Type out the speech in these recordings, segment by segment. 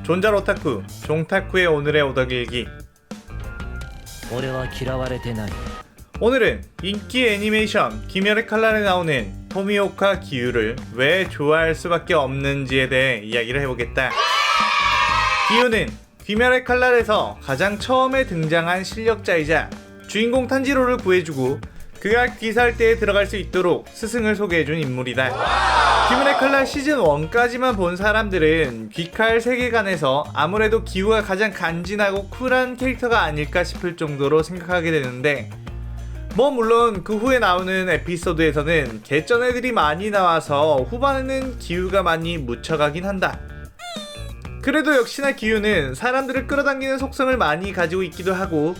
존잘 오타쿠, 종타쿠의 오늘의 오덕일기. 俺は嫌われてない。 오늘은 인기 애니메이션 귀멸의 칼날에 나오는 토미오카 기유를 왜 좋아할 수밖에 없는지에 대해 이야기를 해보겠다. 기유는 귀멸의 칼날에서 가장 처음에 등장한 실력자이자 주인공 탄지로를 구해주고 그가 귀살대에 들어갈 수 있도록 스승을 소개해준 인물이다. 귀멸의 칼날 시즌 1까지만 본 사람들은 귀칼 세계관에서 아무래도 기우가 가장 간지나고 쿨한 캐릭터가 아닐까 싶을 정도로 생각하게 되는데, 물론 그 후에 나오는 에피소드에서는 개쩐 애들이 많이 나와서 후반에는 기우가 많이 묻혀가긴 한다. 그래도 역시나 기우는 사람들을 끌어당기는 속성을 많이 가지고 있기도 하고,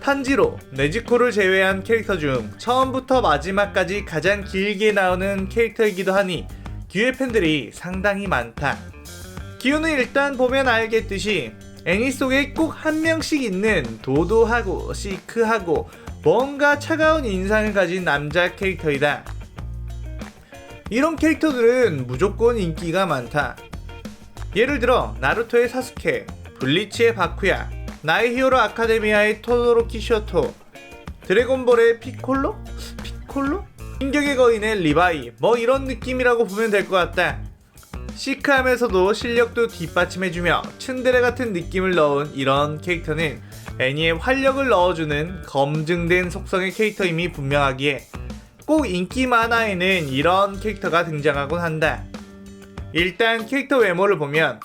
탄지로, 네즈코를 제외한 캐릭터 중 처음부터 마지막까지 가장 길게 나오는 캐릭터이기도 하니 기우의 팬들이 상당히 많다. 기우는 일단 보면 알겠듯이 애니 속에 꼭 한 명씩 있는 도도하고 시크하고 뭔가 차가운 인상을 가진 남자 캐릭터이다. 이런 캐릭터들은 무조건 인기가 많다. 예를 들어 나루토의 사스케, 블리치의 바쿠야, 나의 히어로 아카데미아의 토도로키 쇼토, 드래곤볼의 피콜로? 인격의 거인의 리바이, 이런 느낌이라고 보면 될 것 같다. 시크하면서도 실력도 뒷받침해주며 츤데레 같은 느낌을 넣은 이런 캐릭터는 애니에 활력을 넣어주는 검증된 속성의 캐릭터임이 분명하기에 꼭 인기 만화에는 이런 캐릭터가 등장하곤 한다. 일단 캐릭터 외모를 보면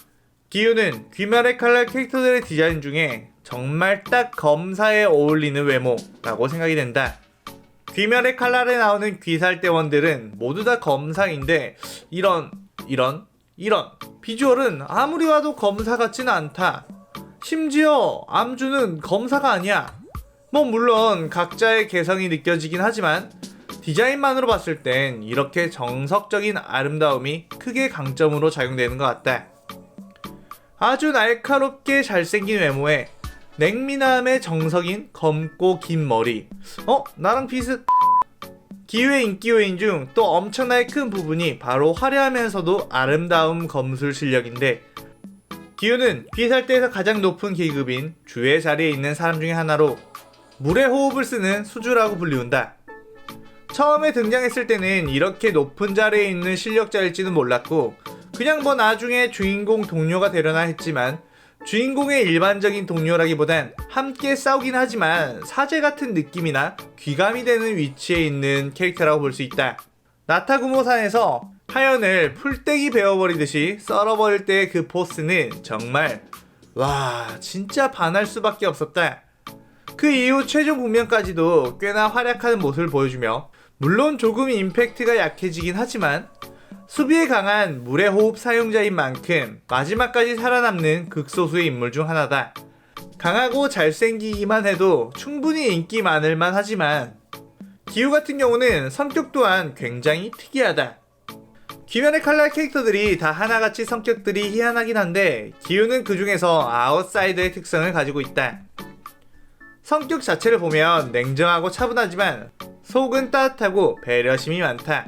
기우는 귀멸의 칼날 캐릭터들의 디자인 중에 정말 딱 검사에 어울리는 외모라고 생각이 된다. 귀멸의 칼날에 나오는 귀살대원들은 모두 다 검사인데 이런 비주얼은 아무리 봐도 검사 같지는 않다. 심지어 암주는 검사가 아니야. 물론 각자의 개성이 느껴지긴 하지만 디자인만으로 봤을 땐 이렇게 정석적인 아름다움이 크게 강점으로 작용되는 것 같다. 아주 날카롭게 잘생긴 외모에 냉미남의 정석인 검고 긴 머리. 나랑 비슷. 기우의 인기 요인 중 또 엄청나게 큰 부분이 바로 화려하면서도 아름다움 검술 실력인데, 기우는 귀살대에서 가장 높은 계급인 주의 자리에 있는 사람 중에 하나로 물의 호흡을 쓰는 수주라고 불리운다. 처음에 등장했을 때는 이렇게 높은 자리에 있는 실력자일지는 몰랐고 그냥 나중에 주인공 동료가 되려나 했지만, 주인공의 일반적인 동료라기보단 함께 싸우긴 하지만 사제 같은 느낌이나 귀감이 되는 위치에 있는 캐릭터라고 볼 수 있다. 나타구모산에서 하연을 풀떼기 베어버리듯이 썰어버릴 때의 그 포스는 정말 진짜 반할 수밖에 없었다. 그 이후 최종 국면까지도 꽤나 활약하는 모습을 보여주며, 물론 조금 임팩트가 약해지긴 하지만 수비에 강한 물의 호흡 사용자인 만큼 마지막까지 살아남는 극소수의 인물 중 하나다. 강하고 잘생기기만 해도 충분히 인기 많을만 하지만 기우 같은 경우는 성격 또한 굉장히 특이하다. 귀멸의 칼날 캐릭터들이 다 하나같이 성격들이 희한하긴 한데 기우는 그 중에서 아웃사이더의 특성을 가지고 있다. 성격 자체를 보면 냉정하고 차분하지만 속은 따뜻하고 배려심이 많다.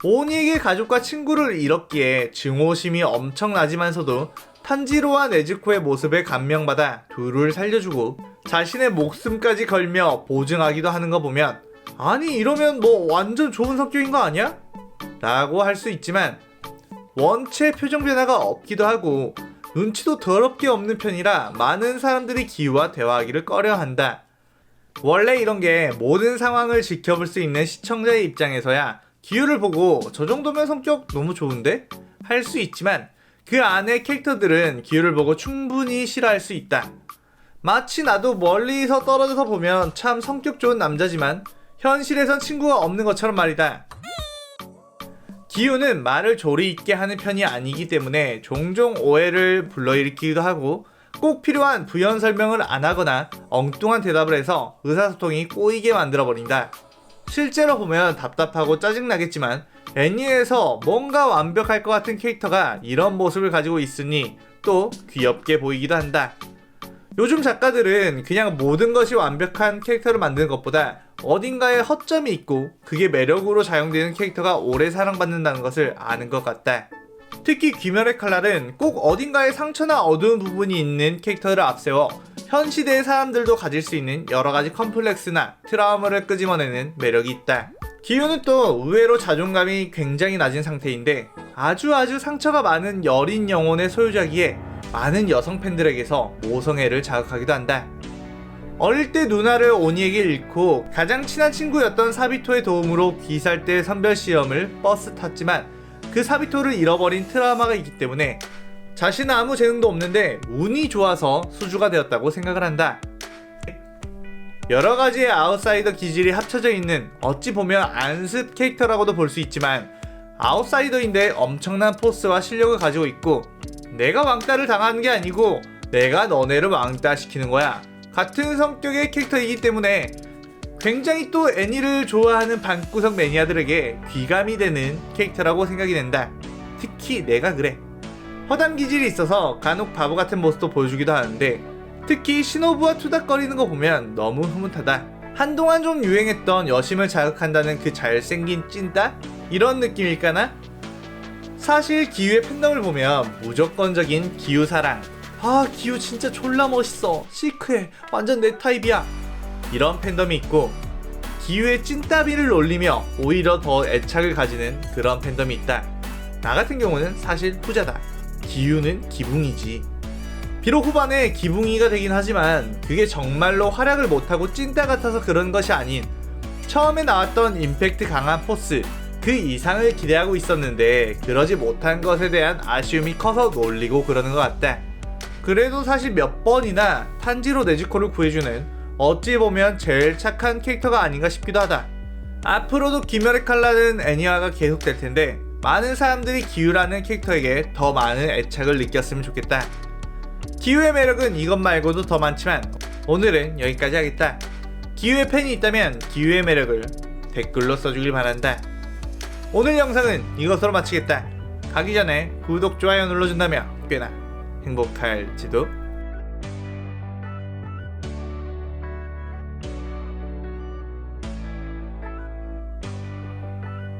오니에게 가족과 친구를 잃었기에 증오심이 엄청나지만서도 탄지로와 네즈코의 모습에 감명받아 둘을 살려주고 자신의 목숨까지 걸며 보증하기도 하는 거 보면, 아니 이러면 완전 좋은 성격인 거 아니야? 라고 할 수 있지만 원체 표정 변화가 없기도 하고 눈치도 더럽게 없는 편이라 많은 사람들이 기우와 대화하기를 꺼려한다. 원래 이런 게 모든 상황을 지켜볼 수 있는 시청자의 입장에서야 기우를 보고 저 정도면 성격 너무 좋은데? 할 수 있지만 그 안의 캐릭터들은 기우를 보고 충분히 싫어할 수 있다. 마치 나도 멀리서 떨어져서 보면 참 성격 좋은 남자지만 현실에선 친구가 없는 것처럼 말이다. 기우는 말을 조리 있게 하는 편이 아니기 때문에 종종 오해를 불러일으키기도 하고 꼭 필요한 부연 설명을 안 하거나 엉뚱한 대답을 해서 의사소통이 꼬이게 만들어버린다. 실제로 보면 답답하고 짜증나겠지만 애니에서 뭔가 완벽할 것 같은 캐릭터가 이런 모습을 가지고 있으니 또 귀엽게 보이기도 한다. 요즘 작가들은 그냥 모든 것이 완벽한 캐릭터를 만드는 것보다 어딘가에 허점이 있고 그게 매력으로 작용되는 캐릭터가 오래 사랑받는다는 것을 아는 것 같다. 특히 귀멸의 칼날은 꼭 어딘가에 상처나 어두운 부분이 있는 캐릭터를 앞세워 현 시대의 사람들도 가질 수 있는 여러가지 컴플렉스나 트라우마를 끄집어내는 매력이 있다. 기우는 또 의외로 자존감이 굉장히 낮은 상태인데 아주 상처가 많은 여린 영혼의 소유자기에 많은 여성 팬들에게서 모성애를 자극하기도 한다. 어릴 때 누나를 오니에게 잃고 가장 친한 친구였던 사비토의 도움으로 귀살대 선별 시험을 버스 탔지만 그 사비토를 잃어버린 트라우마가 있기 때문에 자신은 아무 재능도 없는데 운이 좋아서 수주가 되었다고 생각을 한다. 여러가지의 아웃사이더 기질이 합쳐져 있는 어찌 보면 안습 캐릭터라고도 볼 수 있지만 아웃사이더인데 엄청난 포스와 실력을 가지고 있고 내가 왕따를 당하는 게 아니고 내가 너네를 왕따 시키는 거야 같은 성격의 캐릭터이기 때문에 굉장히 또 애니를 좋아하는 방구석 매니아들에게 귀감이 되는 캐릭터라고 생각이 된다. 특히 내가 그래. 허당 기질이 있어서 간혹 바보 같은 모습도 보여주기도 하는데 특히 시노부와 투닥거리는 거 보면 너무 흐뭇하다. 한동안 좀 유행했던 여심을 자극한다는 그 잘생긴 찐따? 이런 느낌일까나? 사실 기우의 팬덤을 보면 무조건적인 기우 사랑, 아 기우 진짜 졸라 멋있어, 시크해, 완전 내 타입이야, 이런 팬덤이 있고 기우의 찐따비를 올리며 오히려 더 애착을 가지는 그런 팬덤이 있다. 나 같은 경우는 사실 후자다. 기우는 기붕이지. 비록 후반에 기붕이가 되긴 하지만 그게 정말로 활약을 못하고 찐따 같아서 그런 것이 아닌 처음에 나왔던 임팩트 강한 포스 그 이상을 기대하고 있었는데 그러지 못한 것에 대한 아쉬움이 커서 놀리고 그러는 것 같다. 그래도 사실 몇 번이나 탄지로 네즈코를 구해주는 어찌 보면 제일 착한 캐릭터가 아닌가 싶기도 하다. 앞으로도 귀멸의 칼날은 애니화가 계속될 텐데 많은 사람들이 기우라는 캐릭터에게 더 많은 애착을 느꼈으면 좋겠다. 기우의 매력은 이것 말고도 더 많지만 오늘은 여기까지 하겠다. 기우의 팬이 있다면 기우의 매력을 댓글로 써주길 바란다. 오늘 영상은 이것으로 마치겠다. 가기 전에 구독, 좋아요 눌러준다면 꽤나 행복할지도.